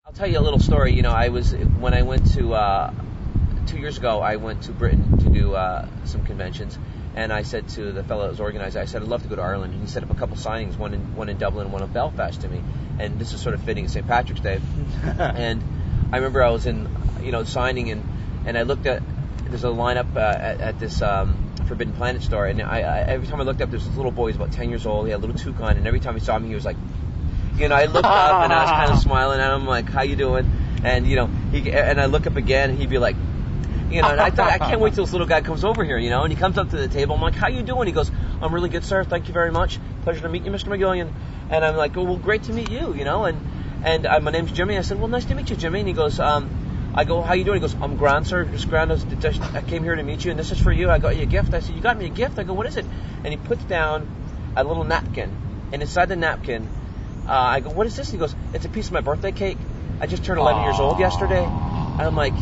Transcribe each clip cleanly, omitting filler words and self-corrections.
I'll tell you a little story. You know, when I went to 2 years ago, I went to Britain to do some conventions, and I said to the fellow that was organizing, I said, I'd love to go to Ireland. And he set up a couple signings, one in Dublin and one in Belfast to me. And this is sort of fitting St. Patrick's Day. And I remember I was in, signing, and I looked at, there's a lineup at this Forbidden Planet store, and I every time I looked up, there's this little boy, he's about 10 years old, he had a little toucan, and every time he saw me, he was like, I looked up and I was kind of smiling at him, like, how you doing? And, and I look up again, and he'd be like, and I thought, I can't wait till this little guy comes over here, and he comes up to the table. I'm like, how you doing? He goes, I'm really good, sir. Thank you very much. Pleasure to meet you, Mr. McGillion. And I'm like, well, great to meet you, And my name's Jimmy. I said, well, nice to meet you, Jimmy. And he goes, I go, how you doing? He goes, I'm grand, sir. Just grand. I came here to meet you, and this is for you. I got you a gift. I said, you got me a gift? I go, what is it? And he puts down a little napkin. And inside the napkin, I go, what is this? And he goes, it's a piece of my birthday cake. I just turned 11 years old yesterday. And I'm like,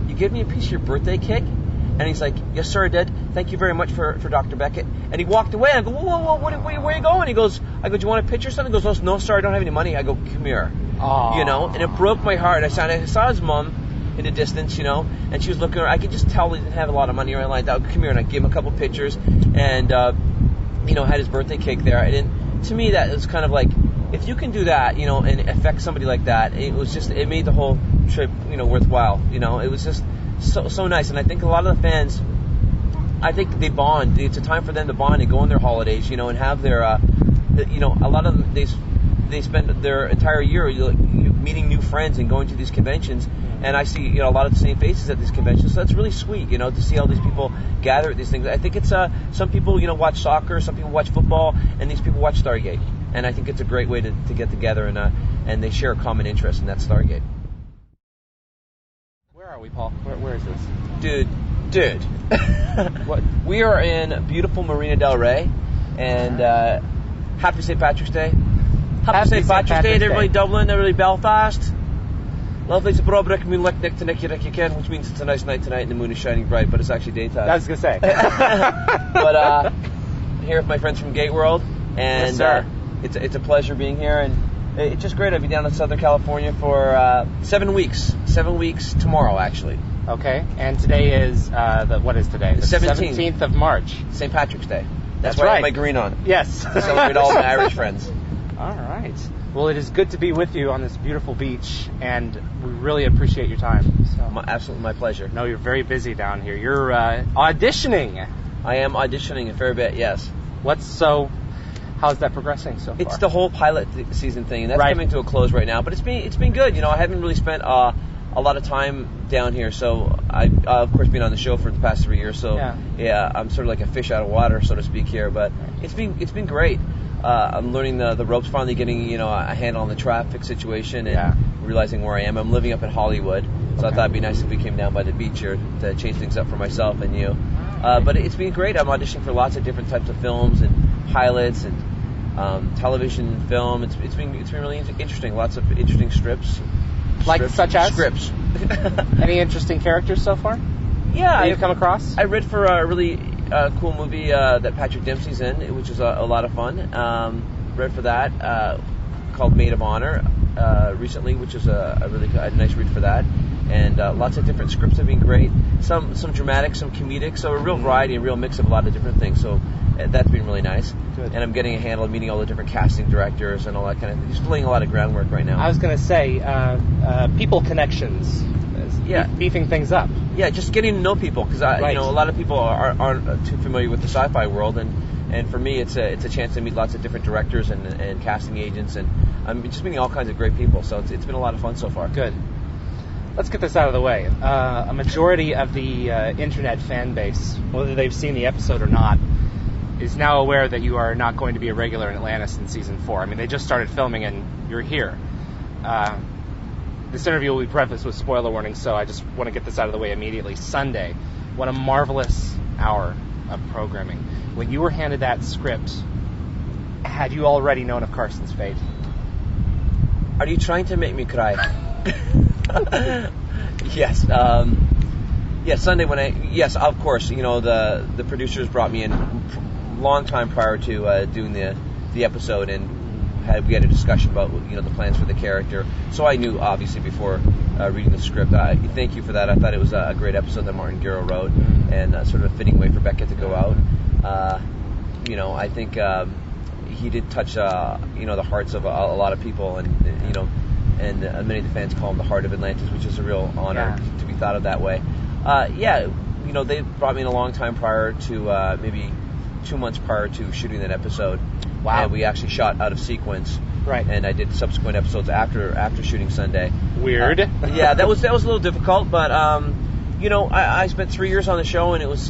you gave me a piece of your birthday cake? And he's like, yes, sir, I did. Thank you very much for Dr. Beckett. And he walked away. I go, whoa, where are you going? He goes, I go, do you want a picture or something? He goes, no, sir, I don't have any money. I go, come here. Aww. And it broke my heart. I saw his mom in the distance, and she was looking. I could just tell he didn't have a lot of money or anything like that. Come here, and I gave him a couple pictures, and had his birthday cake there. And to me, that was kind of like, if you can do that, and affect somebody like that, it made the whole trip, worthwhile. It was just so nice. And I think a lot of the fans, I think they bond. It's a time for them to bond and go on their holidays, and have their, a lot of them, they spend their entire year meeting new friends and going to these conventions. And I see, a lot of the same faces at these conventions. So that's really sweet, to see all these people gather at these things. I think it's, some people, watch soccer, some people watch football, and these people watch Stargate. And I think it's a great way to get together, and they share a common interest, and that's Stargate. Where are we, Paul? Where is this? Dude. What? We are in beautiful Marina del Rey, and happy St. Patrick's Day. Happy St. Patrick's Day to everybody Dublin, everybody Belfast. Lovely to Brobrick Moonlight Nick to Nick which means it's a nice night tonight and the moon is shining bright, but it's actually daytime. I was going to say. But here with my friends from GateWorld, and yes, sir. It's a pleasure being here, and it's just great. I'll be down in Southern California for 7 weeks. 7 weeks tomorrow, actually. Okay, and today is, what is today? The 17th of March. St. Patrick's Day. That's why I right. have my green on. Yes. To celebrate all my Irish friends. All right. Well, it is good to be with you on this beautiful beach, and we really appreciate your time. So. Absolutely my pleasure. No, you're very busy down here. You're auditioning. I am auditioning a fair bit, yes. How's that progressing so far? It's the whole pilot season thing, and that's right. coming to a close right now. But it's been good. I haven't really spent a lot of time down here, so I've of course been on the show for the past 3 years. So yeah, I'm sort of like a fish out of water, so to speak here. But it's been great. I'm learning the ropes, finally getting a handle on the traffic situation and realizing where I am. I'm living up in Hollywood, so I thought it'd be nice if we came down by the beach here to change things up for myself and you. But it's been great. I'm auditioning for lots of different types of films and pilots and television, film. It's been really interesting. Lots of interesting scripts. Such as scripts. Any interesting characters so far? Yeah, that you've come across. I read for a really cool movie that Patrick Dempsey's in, which is a lot of fun. Read for that called Maid of Honor recently, which is a really nice read for that. And lots of different scripts have been great. Some dramatic, some comedic. So a real variety, a real mix of a lot of different things. So that's been really nice. Good. And I'm getting a handle of meeting all the different casting directors and all that kind of thing. Just laying a lot of groundwork right now. I was going to say, people connections, beefing things up. Yeah, just getting to know people, because a lot of people aren't too familiar with the sci-fi world, and for me, it's a chance to meet lots of different directors and casting agents, and I'm just meeting all kinds of great people. So it's been a lot of fun so far. Good. Let's get this out of the way. A majority of the internet fan base, whether they've seen the episode or not, is now aware that you are not going to be a regular in Atlantis in season 4. I mean, they just started filming and you're here. This interview will be prefaced with spoiler warnings, so I just want to get this out of the way immediately. Sunday, what a marvelous hour of programming. When you were handed that script, had you already known of Carson's fate? Are you trying to make me cry? Yes. Sunday yes, of course. The producers brought me in long time prior to doing the episode, and we had a discussion about the plans for the character. So I knew obviously before reading the script. Thank you for that. I thought it was a great episode that Martin Gero wrote, and sort of a fitting way for Beckett to go out. I think he did touch the hearts of a lot of people, and many of the fans call him the heart of Atlantis, which is a real honor to be thought of that way. They brought me in a long time prior to maybe 2 months prior to shooting that episode. Wow. And we actually shot out of sequence. Right. And I did subsequent episodes after shooting Sunday. Weird. That was a little difficult, but I spent 3 years on the show, and it was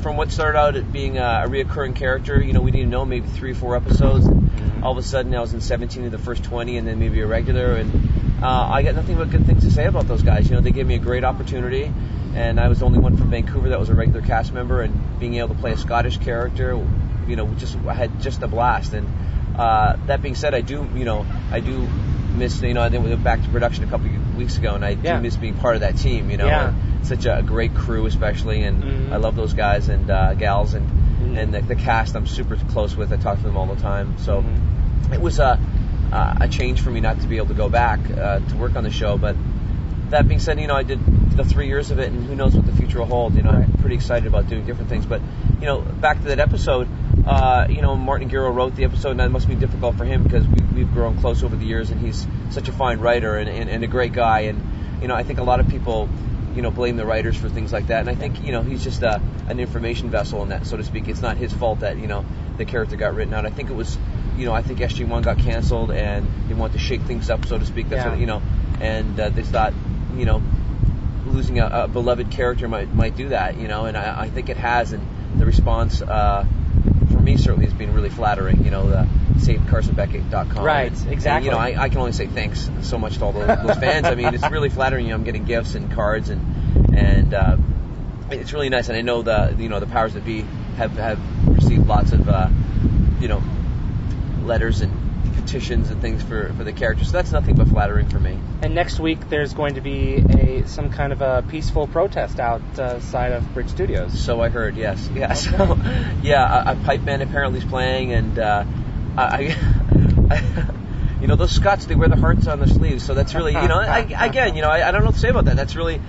from what started out at being a reoccurring character. We didn't know, maybe 3 or 4 episodes. And all of a sudden, I was in 17 of the first 20, and then maybe a regular. And I got nothing but good things to say about those guys. They gave me a great opportunity. And I was the only one from Vancouver that was a regular cast member, and being able to play a Scottish character, I had just a blast. And that being said, I do miss, I went back to production a couple of weeks ago, and I do miss being part of that team, and such a great crew, especially, and I love those guys and gals, and the cast I'm super close with. I talk to them all the time, so it was a change for me not to be able to go back to work on the show, but that being said, I did the 3 years of it, and who knows what the future will hold. I'm pretty excited about doing different things. But back to that episode, Martin Gero wrote the episode, and that must be difficult for him because we've grown close over the years, and he's such a fine writer and a great guy. And I think a lot of people blame the writers for things like that, and I think he's just an information vessel in that, so to speak. It's not his fault that the character got written out. I think it was I think SG1 got canceled, and they wanted to shake things up, so to speak. That's what and they thought losing a beloved character might do that, and I think it has, and the response for me certainly has been really flattering. The SaveCarsonBeckett.com. Right, exactly. And, I can only say thanks so much to all those fans. I mean, it's really flattering. I'm getting gifts and cards, and it's really nice. And I know the powers that be have received lots of letters and petitions and things for the characters, so that's nothing but flattering for me. And next week there's going to be some kind of a peaceful protest outside of Bridge Studios. So I heard, yes. Yeah. Okay. So a pipe band apparently is playing, and those Scots, they wear the hearts on their sleeves, so that's really I don't know what to say about that. That's really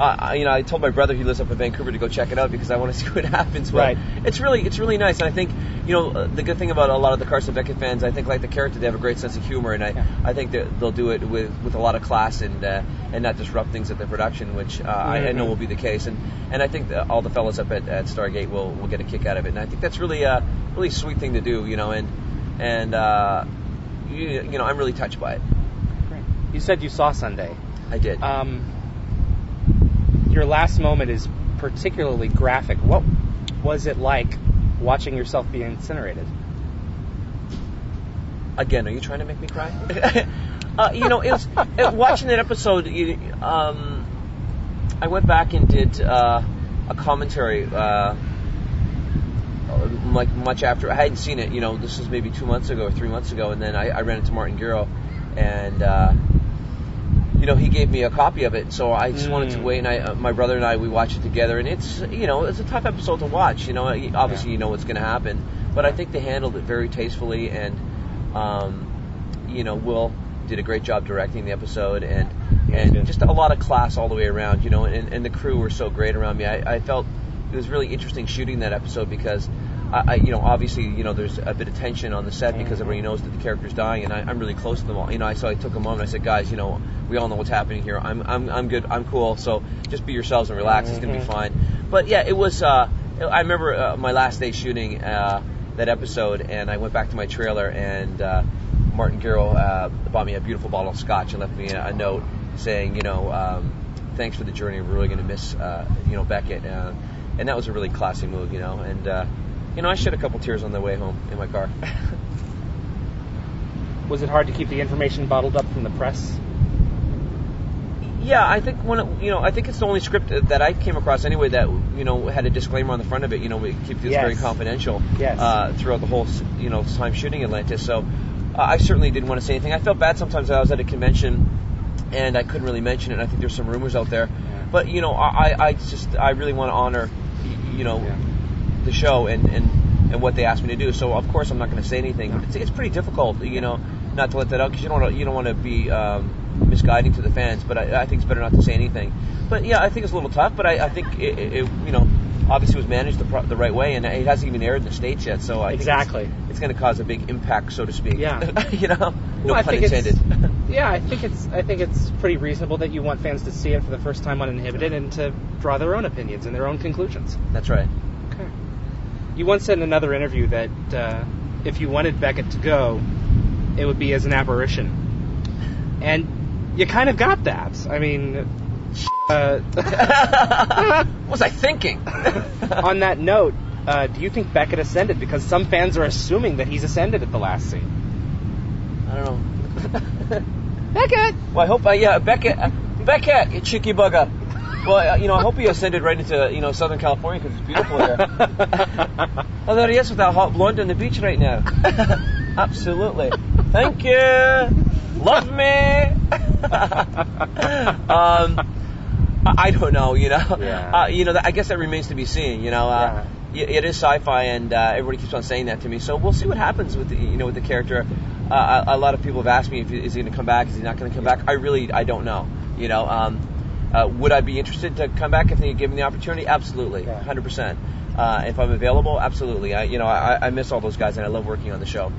I told my brother, he lives up in Vancouver, to go check it out because I want to see what happens. But it's really nice, and I think the good thing about a lot of the Carson Beckett fans, I think, like the character, they have a great sense of humor, and I think that they'll do it with a lot of class and not disrupt things at the production, which I know will be the case, and I think that all the fellas up at Stargate will get a kick out of it, and I think that's really a really sweet thing to do, and I'm really touched by it. Great. You said you saw Sunday. I did. Your last moment is particularly graphic. What was it like watching yourself be incinerated? Again, are you trying to make me cry? Watching that episode, I went back and did a commentary, like much after. I hadn't seen it, this was maybe 2 months ago or 3 months ago, and then I ran into Martin Gero, and he gave me a copy of it, so I just wanted to wait, and my brother and I, we watched it together, and it's a tough episode to watch, obviously what's going to happen, but I think they handled it very tastefully, and Will did a great job directing the episode, and just a lot of class all the way around, and the crew were so great around me. I felt it was really interesting shooting that episode because obviously, there's a bit of tension on the set because everybody knows that the character's dying, and I'm really close to them all. So I took a moment. I said, guys, we all know what's happening here. I'm good. I'm cool. So just be yourselves and relax. It's gonna be fine. But yeah, it was. I remember my last day shooting that episode, and I went back to my trailer, and Martin Gero bought me a beautiful bottle of scotch and left me a note saying, thanks for the journey. We're really gonna miss, Beckett. And that was a really classy move, and I shed a couple tears on the way home in my car. Was it hard to keep the information bottled up from the press? Yeah, I think I think it's the only script that I came across anyway that had a disclaimer on the front of it. We keep this very confidential throughout the whole time shooting Atlantis. So I certainly didn't want to say anything. I felt bad sometimes. I was at a convention and I couldn't really mention it. I think there's some rumors out there, but I really want to honor the show and what they asked me to do. So of course I'm not going to say anything. But it's pretty difficult, not to let that out because you don't want to be misguiding to the fans. But I think it's better not to say anything. But yeah, I think it's a little tough. But I think it obviously was managed the right way, and it hasn't even aired in the States yet. So I think it's going to cause a big impact, so to speak. Yeah. No pun intended. Yeah, I think it's pretty reasonable that you want fans to see it for the first time uninhibited and to draw their own opinions and their own conclusions. That's right. Okay. You once said in another interview that if you wanted Beckett to go, it would be as an apparition. And you kind of got that. I mean, what was I thinking? On that note, do you think Beckett ascended? Because some fans are assuming that he's ascended at the last scene. I don't know. Beckett! Well, I hope, Beckett, you cheeky bugger. Well, I hope he ascended right into, Southern California because it's beautiful there. Oh, there he is with that hot blonde on the beach right now. Absolutely. Thank you. Love me. I don't know, Yeah. I guess that remains to be seen, It is sci-fi, and everybody keeps on saying that to me. So we'll see what happens with with the character. A lot of people have asked me, is he going to come back? Is he not going to come back? I don't know. Would I be interested to come back if they give me the opportunity? Absolutely, 100%. If I'm available, absolutely. I miss all those guys, and I love working on the show.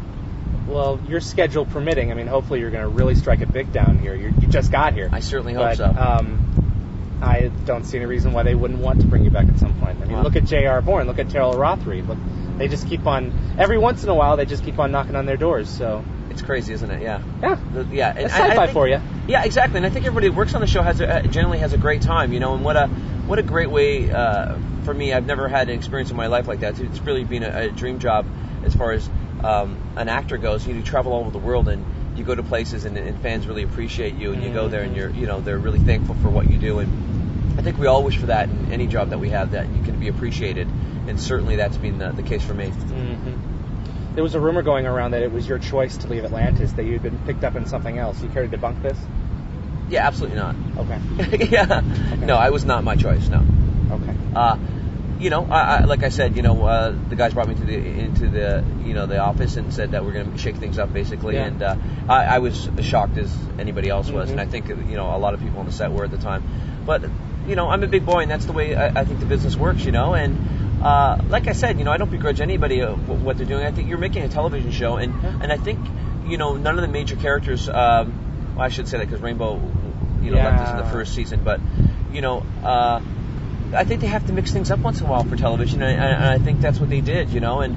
Well, your schedule permitting, Hopefully you're going to really strike it big down here. You just got here. I certainly hope so. I don't see any reason why they wouldn't want to bring you back at some point. Look at J.R. Bourne, look at Terrell Rothery. Look, they just keep on, every once in a while, they just keep on knocking on their doors, so... It's crazy, isn't it? Yeah. Yeah. It's sci-fi for you. Yeah, exactly. And I think everybody who works on the show generally has a great time, and what a great way, for me, I've never had an experience in my life like that. It's really been a dream job as far as an actor goes. You travel all over the world, and you go to places, and fans really appreciate you, and you go there, and they're really thankful for what you do, and I think we all wish for that in any job that we have, that you can be appreciated, and certainly that's been the case for me. Mm-hmm. There was a rumor going around that it was your choice to leave Atlantis, that you had been picked up in something else. You care to debunk this? Yeah, absolutely not. Okay. Yeah. Okay. No, I was not my choice, no. Okay. I like I said, the guys brought me into the office and said that we're going to shake things up, basically, and I was as shocked as anybody else was, and I think, a lot of people on the set were at the time. But, I'm a big boy, and that's the way I think the business works, and... like I said, I don't begrudge anybody what they're doing. I think you're making a television show, and I think, none of the major characters, I should say that because Rainbow, left us in the first season, but, I think they have to mix things up once in a while for television, and I think that's what they did, and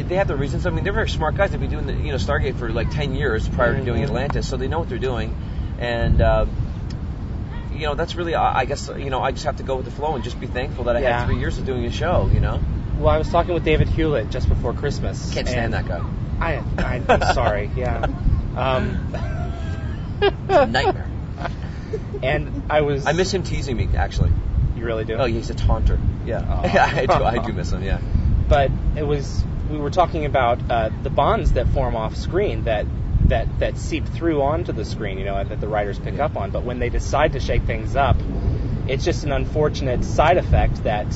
they have their reasons. They're very smart guys. They've been doing Stargate for like 10 years prior to doing Atlantis, so they know what they're doing, and that's really, I guess, I just have to go with the flow and just be thankful that I had 3 years of doing a show, Well, I was talking with David Hewlett just before Christmas. Can't stand that guy. I'm sorry, yeah. It's a nightmare. And I miss him teasing me, actually. You really do? Oh, he's a taunter. Yeah. I do miss him, yeah. But we were talking about the bonds that form off screen that seep through onto the screen, that the writers pick up on. But when they decide to shake things up, it's just an unfortunate side effect that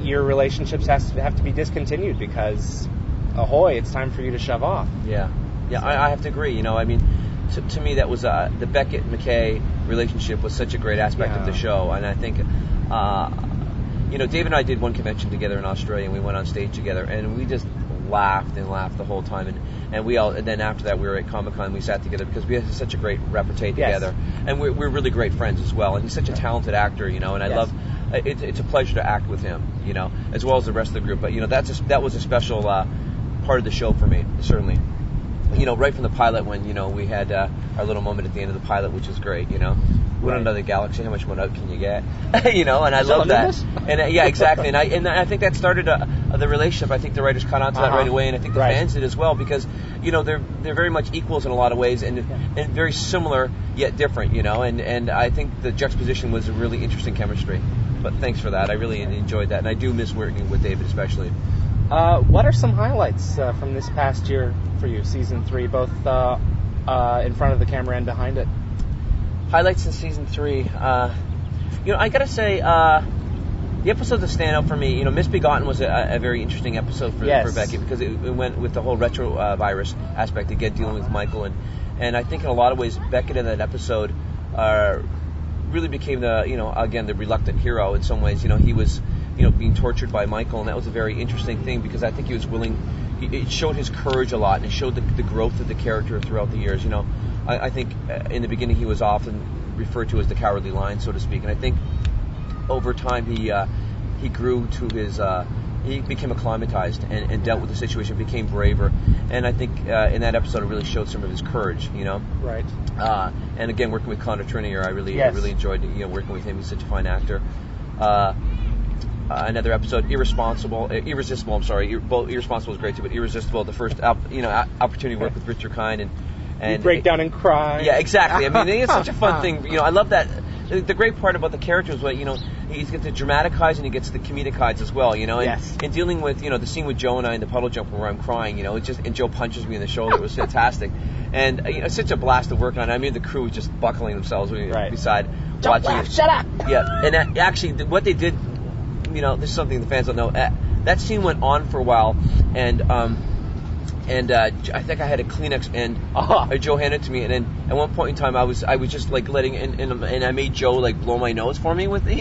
your relationships have to be discontinued because, ahoy, it's time for you to shove off. Yeah. I have to agree. To me, that was the Beckett-McKay relationship was such a great aspect of the show, and I think. Dave and I did one convention together in Australia, and we went on stage together, and we just laughed the whole time, and then after that we were at Comic-Con, we sat together because we had such a great repartee together, and we're really great friends as well, and he's such a talented actor, and I love it's a pleasure to act with him, as well as the rest of the group, but that was a special part of the show for me, certainly. Right from the pilot when, we had our little moment at the end of the pilot, which was great, Went on another galaxy, how much more out can you get? And I love that. And yeah, exactly. And I think that started the relationship. I think the writers caught on to that right away, and I think the fans did as well, because, they're very much equals in a lot of ways, and very similar yet different, and I think the juxtaposition was a really interesting chemistry. But thanks for that. I really enjoyed that, and I do miss working with David especially. What are some highlights from this past year for you, season 3, both in front of the camera and behind it? Highlights in season 3. I gotta say, The episodes that stand out for me, you know, Misbegotten was a very interesting episode for Beckett, because it went with the whole retro virus aspect, again, dealing with Michael. And I think in a lot of ways, Beckett in that episode really became the reluctant hero in some ways. You know, he was, being tortured by Michael, and that was a very interesting thing, because I think he was willing. It showed his courage a lot, and it showed the growth of the character throughout the years. You know, I think in the beginning he was often referred to as the Cowardly Lion, so to speak, and I think over time he grew to his. He became acclimatized and dealt with the situation, became braver, and I think in that episode it really showed some of his courage, Right. And again, working with Connor Trinier, I really enjoyed working with him. He's such a fine actor. Another episode, Irresponsible. I'm sorry. Irresponsible was great too, but Irresistible, the first opportunity to work with Richard Kind, and you break down and cry. Yeah, exactly. I mean, it's such a fun thing. I love that. The great part about the character is what he gets the dramatic highs and he gets the comedic highs as well. And dealing with the scene with Joe and I in the puddle jumper where I'm crying. And Joe punches me in the shoulder. It was fantastic, and it's such a blast to work on. I mean, the crew was just buckling themselves beside Don't watching laugh, it. shut up. Yeah, and actually, what they did. This is something the fans don't know. That scene went on for a while, and I think I had a Kleenex, and Joe handed it to me, and then at one point in time I was just like letting, and I made Joe like blow my nose for me with and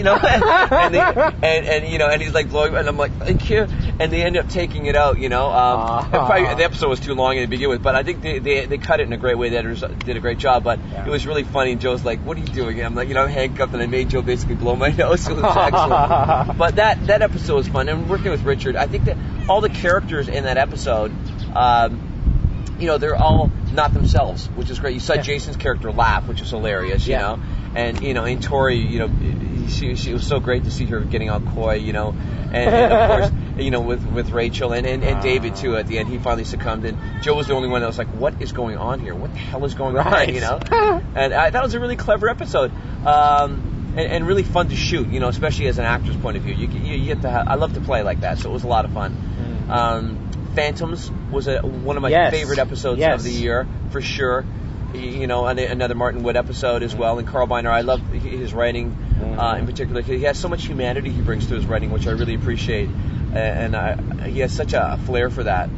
he's like blowing, and I'm like, thank you, and they ended up taking it out. Probably, the episode was too long to begin with, but I think they cut it in a great way. The editors did a great job, but it was really funny. And Joe's like, what are you doing? And I'm like, I'm handcuffed, and I made Joe basically blow my nose. It was excellent. But that episode was fun, and working with Richard, I think that all the characters in that episode. They're all not themselves, which is great. You saw Jason's character laugh, which is hilarious, and Tori, she was so great to see her getting all coy, and of course, with Rachel and David too. At the end, he finally succumbed, and Joe was the only one that was like, "What is going on here? What the hell is going on?" And that was a really clever episode. And really fun to shoot, especially as an actor's point of view. You get to I love to play like that, so it was a lot of fun. Phantoms was one of my favorite episodes of the year, for sure. Another Martin Wood episode as well. And Carl Biner, I love his writing in particular. He has so much humanity he brings to his writing, which I really appreciate. And he has such a flair for that.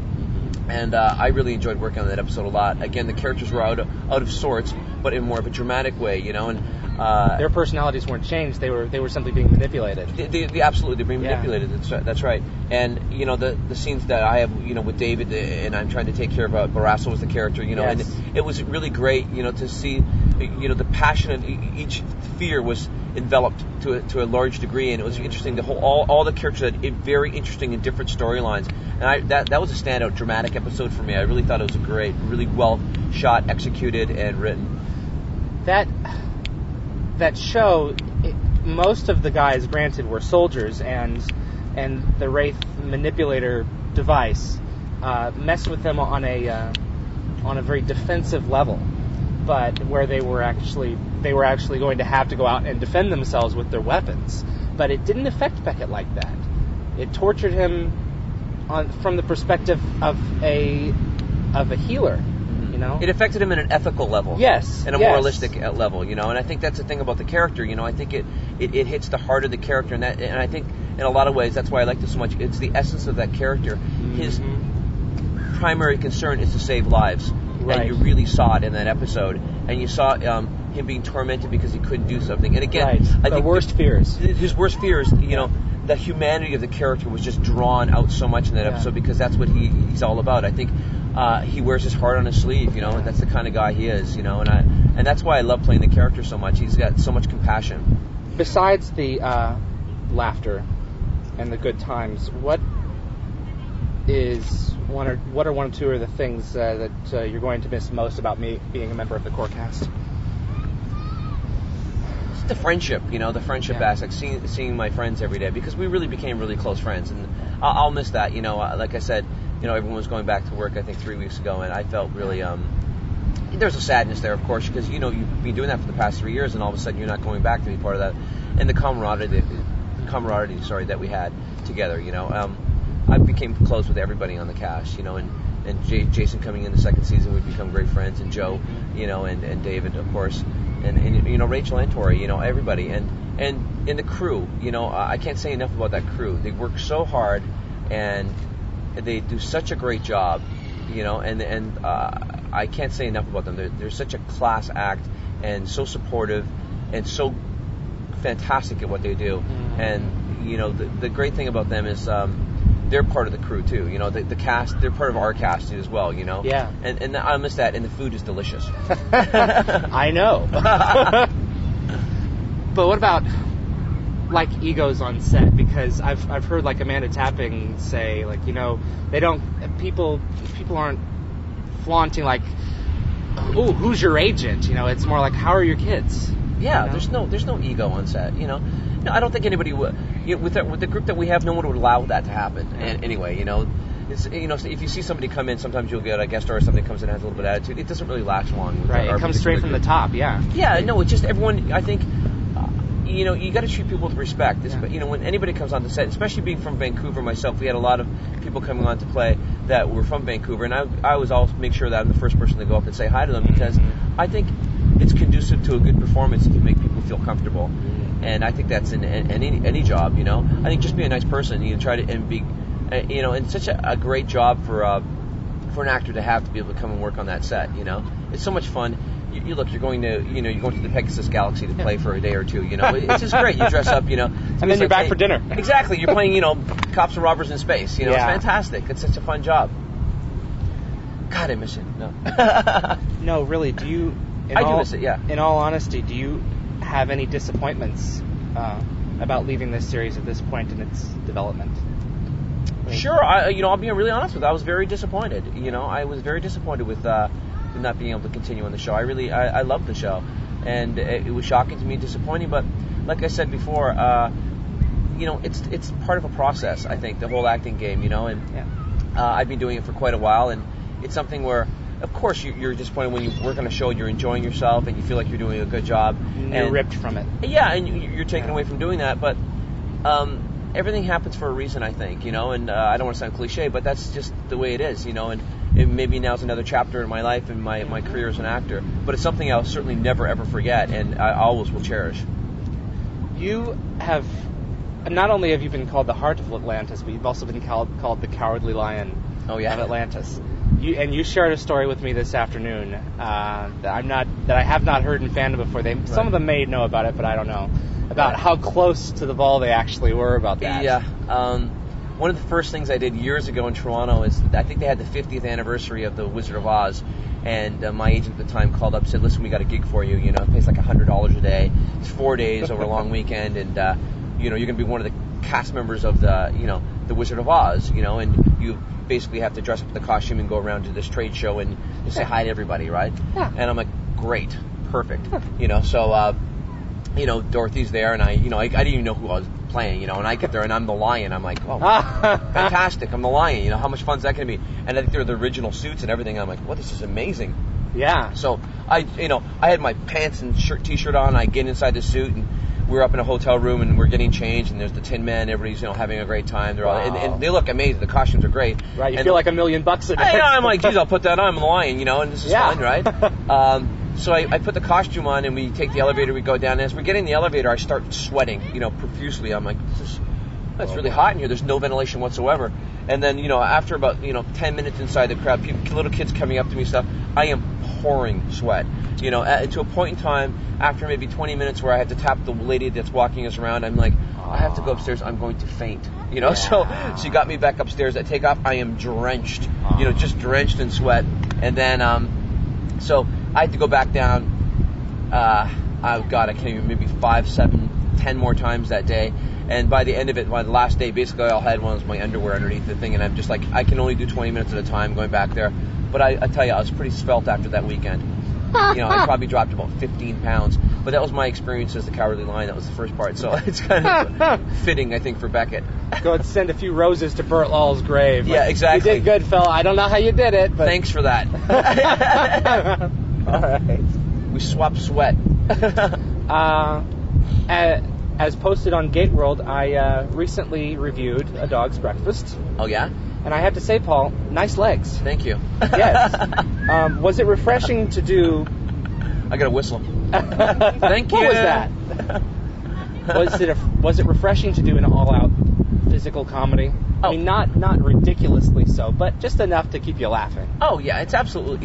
And I really enjoyed working on that episode a lot. Again, the characters were out of sorts, but in more of a dramatic way, their personalities weren't changed. They were simply being manipulated. Absolutely, they're being manipulated. That's right. And the scenes that I have, with David, and I'm trying to take care of Barrasso was the character, and it was really great, to see, the passion of each fear was enveloped to a large degree, and it was interesting. All the characters had very interesting and different storylines, and that was a standout dramatic episode for me. I really thought it was a great, really well shot, executed, and written. That show, most of the guys, granted, were soldiers, and the Wraith manipulator device messed with them on a very defensive level, but where they were actually going to have to go out and defend themselves with their weapons. But it didn't affect Beckett like that. It tortured him from the perspective of a healer. It affected him at an ethical level. Yes. And a moralistic level, and I think that's the thing about the character, I think it hits the heart of the character, and I think in a lot of ways that's why I liked it so much. It's the essence of that character. Mm-hmm. His primary concern is to save lives. Right. And you really saw it in that episode. And you saw him being tormented because he couldn't do something. And again, I think worst fears. His worst fears, the humanity of the character was just drawn out so much in that episode, because that's what he's all about. I think he wears his heart on his sleeve, and that's the kind of guy he is, and that's why I love playing the character so much. He's got so much compassion. Besides the laughter and the good times, what are one or two of the things that you're going to miss most about me being a member of the core cast? It's the friendship, the friendship aspect, seeing my friends every day, because we really became really close friends, and I'll miss that. Like I said, everyone was going back to work, I think 3 weeks ago, and I felt really there's a sadness there, of course, because you've been doing that for the past 3 years, and all of a sudden you're not going back to be part of that, and the camaraderie that we had together. I became close with everybody on the cast, and Jason coming in the second season, we've become great friends, and Joe, and David, of course. and you know, Rachel and Tori, you know, everybody, and the crew, you know, I can't say enough about that crew. They work so hard, and they do such a great job, you know, and I can't say enough about them. They're such a class act, and so supportive, and so fantastic at what they do. And you know, the great thing about them is they're part of the crew too. You know, the cast, they're part of our cast as well. You know, yeah. And I miss that. And the food is delicious. I know. But what about like egos on set? Because I've heard like Amanda Tapping say, like, you know, people aren't flaunting like, oh, who's your agent? You know, it's more like, how are your kids? Yeah, you know? there's no ego on set. You know, no, I don't think anybody would. You know, with the group that we have, no one would allow that to happen. And anyway, you know, it's, you know, if you see somebody come in, sometimes you'll get a guest star or somebody comes in and has a little bit of attitude. It doesn't really last long. Right, it comes straight from the top. Yeah. Yeah, no, it's just everyone. I think. You know, you got to treat people with respect. Yeah. You know, when anybody comes on the set, especially being from Vancouver myself, we had a lot of people coming on to play that were from Vancouver, and I always make sure that I'm the first person to go up and say hi to them, because I think it's conducive to a good performance if you make people feel comfortable, and I think that's in any job. You know, I think just be a nice person. You try to and be, you know, and such a great job for an actor to have to be able to come and work on that set. You know, it's so much fun. You look, you're going to the Pegasus Galaxy to play for a day or two, you know. It's just great. You dress up, you know. And then you're back for dinner. Exactly. You're playing, you know, cops and robbers in space. You know, It's fantastic. It's such a fun job. God, I miss it. No. No, really, do you... I do miss it, yeah. In all honesty, do you have any disappointments about leaving this series at this point in its development? Sure. I'll be really honest with you. I was very disappointed. You know, I was very disappointed with not being able to continue on the show. I loved the show, and it was shocking to me, disappointing. But like I said before, you know, it's part of a process. I think the whole acting game, you know, and I've been doing it for quite a while, and it's something where, of course, you're disappointed when you work on a show, you're enjoying yourself, and you feel like you're doing a good job, and you're ripped from it. Yeah, and you're taken away from doing that, but. Everything happens for a reason, I think, you know, and I don't want to sound cliche, but that's just the way it is, you know, and maybe now's another chapter in my life and my career as an actor, but it's something I'll certainly never, ever forget, and I always will cherish. You have, not only have you been called the heart of Atlantis, but you've also been called the Cowardly Lion of Atlantis. You shared a story with me this afternoon that I have not heard in fandom before. Some of them may know about it, but I don't know. About how close to the ball they actually were about that. Yeah. One of the first things I did years ago in Toronto is, I think they had the 50th anniversary of The Wizard of Oz, and my agent at the time called up and said, listen, we got a gig for you. You know, it pays like $100 a day. It's 4 days over a long weekend, and you know, you're going to be one of the cast members of The Wizard of Oz, you know, and you basically have to dress up in the costume and go around to this trade show and just say hi to everybody, right? Yeah. And I'm like, great, perfect. You know, so... you know, Dorothy's there, and I didn't even know who I was playing, you know, and I get there, and I'm the lion. I'm like, oh, fantastic, I'm the lion, you know, how much fun is that going to be? And I think they're the original suits and everything. I'm like, well, this is amazing. Yeah. So, I had my pants and t-shirt on, I get inside the suit, and we're up in a hotel room, and we're getting changed, and there's the Tin Man, everybody's, you know, having a great time. They're all, and they look amazing, the costumes are great. Right, you feel like $1 million a day. I'm like, geez, I'll put that on, I'm the lion, you know, and this is fun, right? So I put the costume on, and we take the elevator, we go down, and as we're getting in the elevator, I start sweating, you know, profusely. I'm like, it's really hot in here, there's no ventilation whatsoever. And then, you know, after about, you know, 10 minutes inside the crowd, little kids coming up to me and stuff, I am pouring sweat. You know, to a point in time, after maybe 20 minutes where I have to tap the lady that's walking us around, I'm like, I have to go upstairs, I'm going to faint. You know, so she got me back upstairs. I take off, I am drenched, you know, just drenched in sweat. And then, so I had to go back down, I can't even, maybe 5, 7, 10 more times that day. And by the end of it, by the last day, basically all I had was my underwear underneath the thing, and I'm just like, I can only do 20 minutes at a time going back there. But I tell you, I was pretty svelte after that weekend. You know, I probably dropped about 15 pounds. But that was my experience as the Cowardly Lion. That was the first part. So it's kind of fitting, I think, for Beckett. Go and send a few roses to Burt Lawl's grave. Yeah, exactly. You did good, fella. I don't know how you did it, but... Thanks for that. All right. We swapped sweat. As posted on GateWorld, I recently reviewed A Dog's Breakfast. Oh, yeah? And I have to say, Paul, nice legs. Thank you. Yes. Was it refreshing to do I got a whistle. Thank you. What was that? Was it refreshing to do an all-out physical comedy? Oh. I mean, not ridiculously so, but just enough to keep you laughing. Oh yeah, it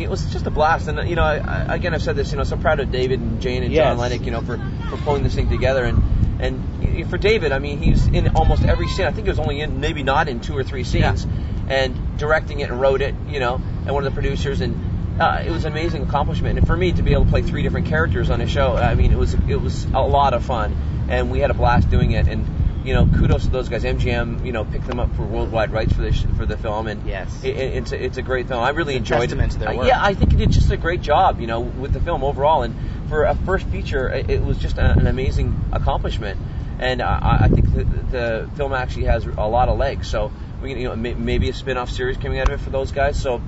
was just a blast, and again I've said this, so proud of David and Jane and John Lennox, for pulling this thing together, and for David, I mean, he's in almost every scene. I think he was only in maybe not in 2 or 3 scenes, and directing it and wrote it, and one of the producers, and it was an amazing accomplishment. And for me to be able to play 3 different characters on a show, I mean, it was a lot of fun, and we had a blast doing it, and. Kudos to those guys. MGM, picked them up for worldwide rights for the film, and it's a great film. I really enjoyed it. Testament to their work. Yeah, I think it did just a great job, with the film overall. And for a first feature, it was just an amazing accomplishment. And I think the film actually has a lot of legs. So maybe a spin-off series coming out of it for those guys. So.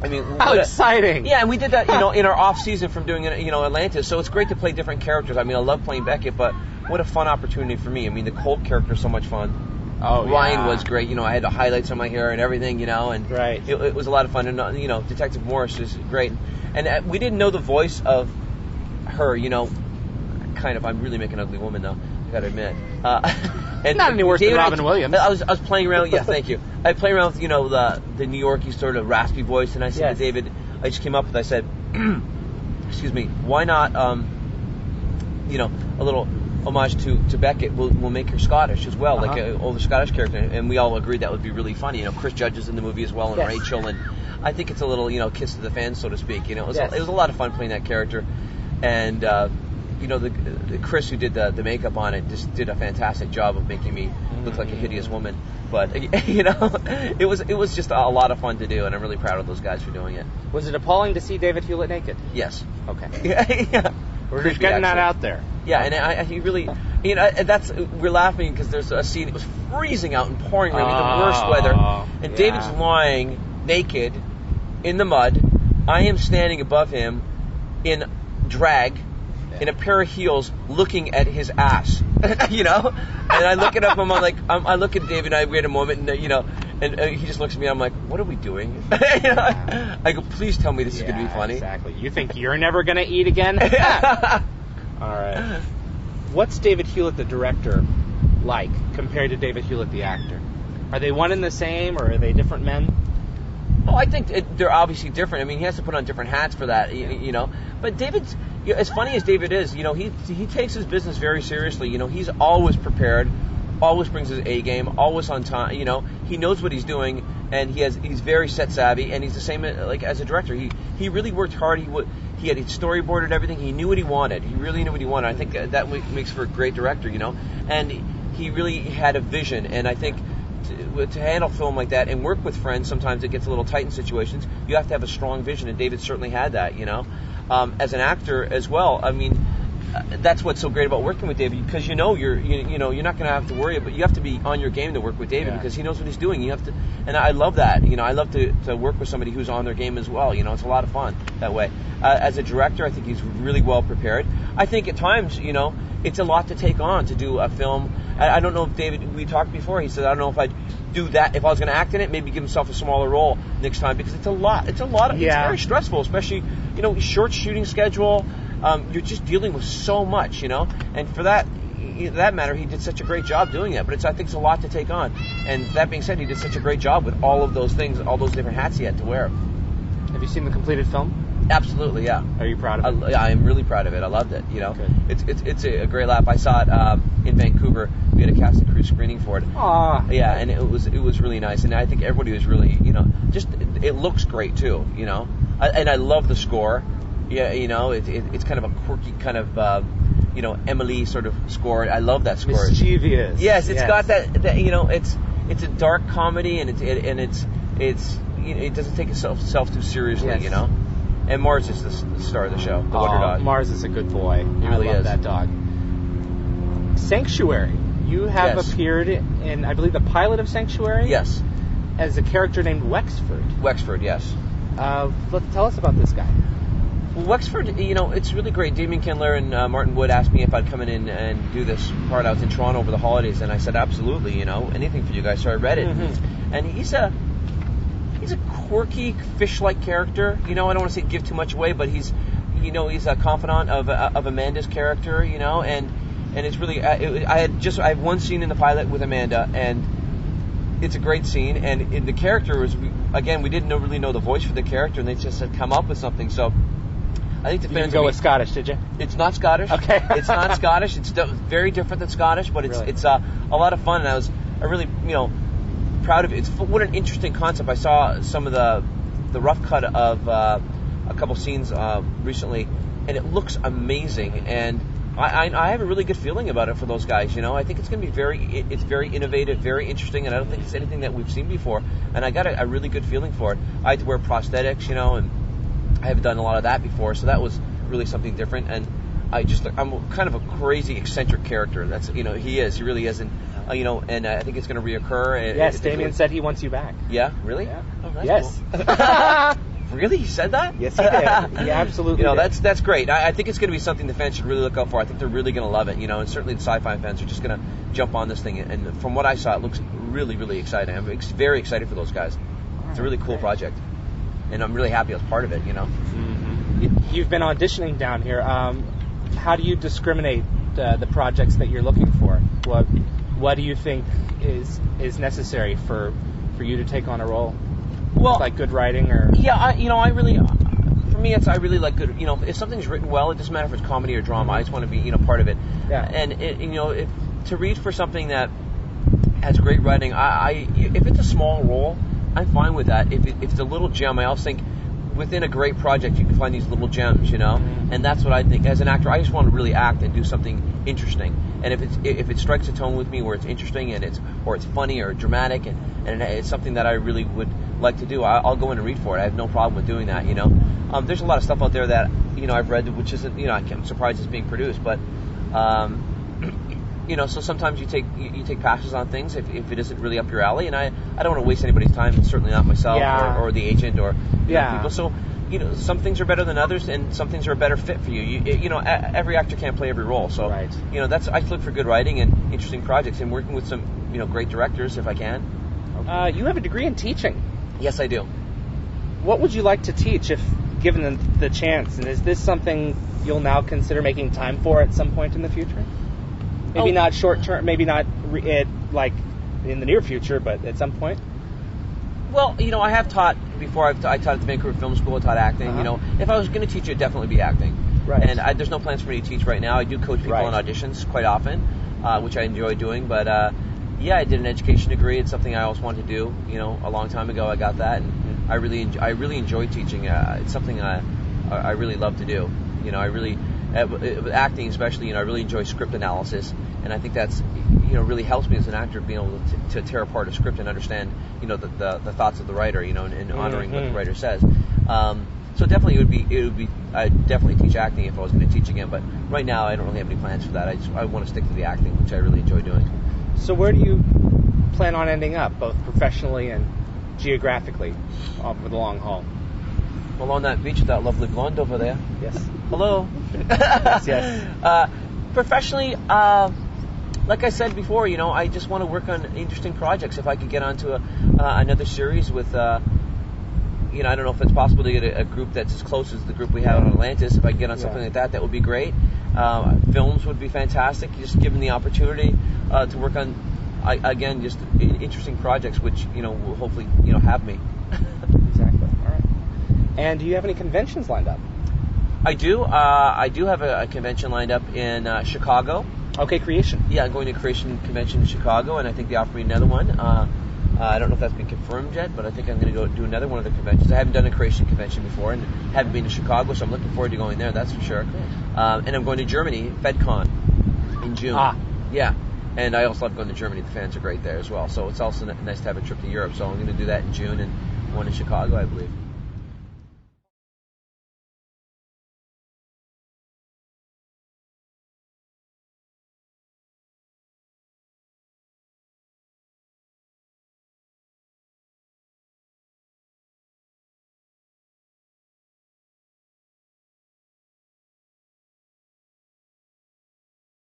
I mean, how exciting! Yeah, and we did that, in our off season from doing, Atlantis. So it's great to play different characters. I mean, I love playing Beckett, but what a fun opportunity for me. I mean, the Colt character is so much fun. Oh, Ryan was great. I had the highlights on my hair and everything, and right. It was a lot of fun. And Detective Morris is great. And we didn't know the voice of her. Kind of. I'm really making an ugly woman though. I gotta admit. And not any worse than Robin Williams. I was playing around. Yeah, thank you. I play around with the New Yorkie sort of raspy voice, and I said to David, I just came up with. I said, excuse me, why not a little homage to Beckett? We'll make her Scottish as well, like an older Scottish character, and we all agreed that would be really funny. Chris Judge is in the movie as well, and Rachel, and I think it's a little kiss to the fans, so to speak. It was a lot of fun playing that character, and. The Chris who did the makeup on it just did a fantastic job of making me look like a hideous woman. But it was just a lot of fun to do, and I'm really proud of those guys for doing it. Was it appalling to see David Hewlett naked? Yes. Okay. Yeah. We're just getting that out there. Yeah, and he really, we're laughing because there's a scene. It was freezing out and pouring rain, the worst weather, and David's lying naked in the mud. I am standing above him in drag. In a pair of heels, looking at his ass, and I look at him. I look at David, and we had a moment, and he just looks at me. I'm like, what are we doing? I go, please tell me this is going to be funny. Exactly. You think you're never going to eat again? All right. What's David Hewlett, the director, like compared to David Hewlett, the actor? Are they one and the same, or are they different men? Oh, I think they're obviously different. I mean, he has to put on different hats for that, But David's, as funny as David is, he takes his business very seriously. He's always prepared, always brings his A game, always on time. He knows what he's doing, and he's very set savvy, and he's the same as a director. He really worked hard. He had storyboarded everything. He knew what he wanted. He really knew what he wanted. I think that makes for a great director, And he really had a vision, and I think. To handle film like that and work with friends, sometimes it gets a little tight in situations. You have to have a strong vision, and David certainly had that. As an actor as well. I mean, that's what's so great about working with David, because you're not going to have to worry, but you have to be on your game to work with David because he knows what he's doing. You have to, and I love that. I love to work with somebody who's on their game as well. It's a lot of fun that way. As a director, I think he's really well prepared. I think at times, it's a lot to take on to do a film. I don't know if David, we talked before, he said, I don't know if I'd do that. If I was going to act in it, maybe give himself a smaller role next time, because it's a lot. It's very stressful, especially, short shooting schedule. You're just dealing with so much, and for that matter, he did such a great job doing it. But I think it's a lot to take on. And that being said, he did such a great job with all of those things, all those different hats he had to wear. Have you seen the completed film? Absolutely, yeah. Are you proud of it? I am really proud of it. I loved it. Good. It's a great laugh. I saw it in Vancouver. We had a cast and crew screening for it. Aww. Yeah, and it was really nice. And I think everybody was really, just it looks great too. And I love the score. Yeah, it's kind of a quirky kind of Emily sort of score. I love that score. Mischievous. Yes, it's got that it's a dark comedy, and it doesn't take itself too seriously. And Mars is the star of the show, the Wonder Dog. Mars is a good boy. He really I love is. that dog. Sanctuary. You have appeared in, I believe, the pilot of Sanctuary? Yes. As a character named Wexford. Wexford, yes. Tell us about this guy. Well, Wexford, it's really great. Damien Kindler and Martin Wood asked me if I'd come in and do this part. I was in Toronto over the holidays, and I said, absolutely, anything for you guys. So I read it. Mm-hmm. And he's a quirky, fish-like character. I don't want to say give too much away, but he's he's a confidant of Amanda's character, and it's really I had one scene in the pilot with Amanda, and it's a great scene, and the character was, again, we didn't really know the voice for the character, and they just had come up with something. So I think the fans didn't go with Scottish, did you? It's not Scottish. Okay. It's not Scottish. It's very different than Scottish, but it's a lot of fun, and I really proud of it. What an interesting concept. I saw some of the rough cut of a couple scenes recently, and it looks amazing, and I have a really good feeling about it for those guys. I think it's going to be very innovative, very interesting, and I don't think it's anything that we've seen before, and I got a really good feeling for it. I had to wear prosthetics, and I haven't done a lot of that before, so that was really something different, and I'm kind of a crazy eccentric character. That's he really is, and and I think it's going to reoccur. Yes, Damien said he wants you back. Yeah, really? Yeah. Oh, that's yes. Cool. Really? He said that? Yes, he did. He absolutely did. That's great. I think it's going to be something the fans should really look out for. I think they're really going to love it, and certainly the sci-fi fans are just going to jump on this thing. And from what I saw, it looks really, really exciting. I'm very excited for those guys. It's a really cool project, and I'm really happy I was part of it. Mm-hmm. You've been auditioning down here. How do you discriminate the projects that you're looking for? What do you think is necessary for you to take on a role? Well, like good writing, or I really, for me, I really like good. If something's written well, it doesn't matter if it's comedy or drama. I just want to be part of it. Yeah. And to read for something that has great writing, if it's a small role, I'm fine with that. If it's a little gem, I also think within a great project you can find these little gems, Mm-hmm. and that's what I think. As an actor, I just want to really act and do something interesting. And if it strikes a tone with me where it's interesting and it's funny or dramatic and it's something that I really would like to do, I'll go in and read for it. I have no problem with doing that. There's a lot of stuff out there that I've read which isn't I'm surprised it's being produced, but so sometimes you take passes on things if it isn't really up your alley, and I don't want to waste anybody's time, and certainly not myself or the agent or people. So some things are better than others, and some things are a better fit for you. Every actor can't play every role, so right. That's I look for good writing and interesting projects, and working with some great directors if I can. You have a degree in teaching. Yes, I do. What would you like to teach if given the chance? And is this something you'll now consider making time for at some point in the future? Maybe not short term, maybe not like in the near future, but at some point. Well, I have taught before. I taught at the Vancouver Film School. I taught acting. Uh-huh. If I was going to teach, it'd definitely be acting. Right. And there's no plans for me to teach right now. I do coach people on auditions quite often, which I enjoy doing. But I did an education degree. It's something I always wanted to do. A long time ago, I got that, and I really enjoy teaching. It's something I really love to do. I really with acting especially. I really enjoy script analysis, and I think that's really helps me as an actor being able to tear apart a script and understand the thoughts of the writer, and honoring what the writer says. So definitely it would be I'd definitely teach acting if I was going to teach again, but right now I don't really have any plans for that. I want to stick to the acting, which I really enjoy doing. So where do you plan on ending up, both professionally and geographically, over the long haul? Well, on that beach with that lovely blonde over there. Yes. Hello. yes. Professionally, like I said before, I just want to work on interesting projects. If I could get onto another series with, I don't know if it's possible to get a group that's as close as the group we have on Atlantis. If I could get on something like that would be great. Films would be fantastic, just given the opportunity to work on, again, just interesting projects, which, will hopefully, have me. Exactly. All right. And do you have any conventions lined up? I do. I do have a convention lined up in Chicago. Okay, Creation. Yeah, I'm going to a Creation convention in Chicago, and I think they offered me another one. I don't know if that's been confirmed yet, but I think I'm going to go do another one of the conventions. I haven't done a Creation convention before, and haven't been to Chicago, so I'm looking forward to going there, that's for sure. And I'm going to Germany, FedCon, in June. Yeah, and I also love going to Germany. The fans are great there as well, so it's also nice to have a trip to Europe, so I'm going to do that in June, and one in Chicago, I believe.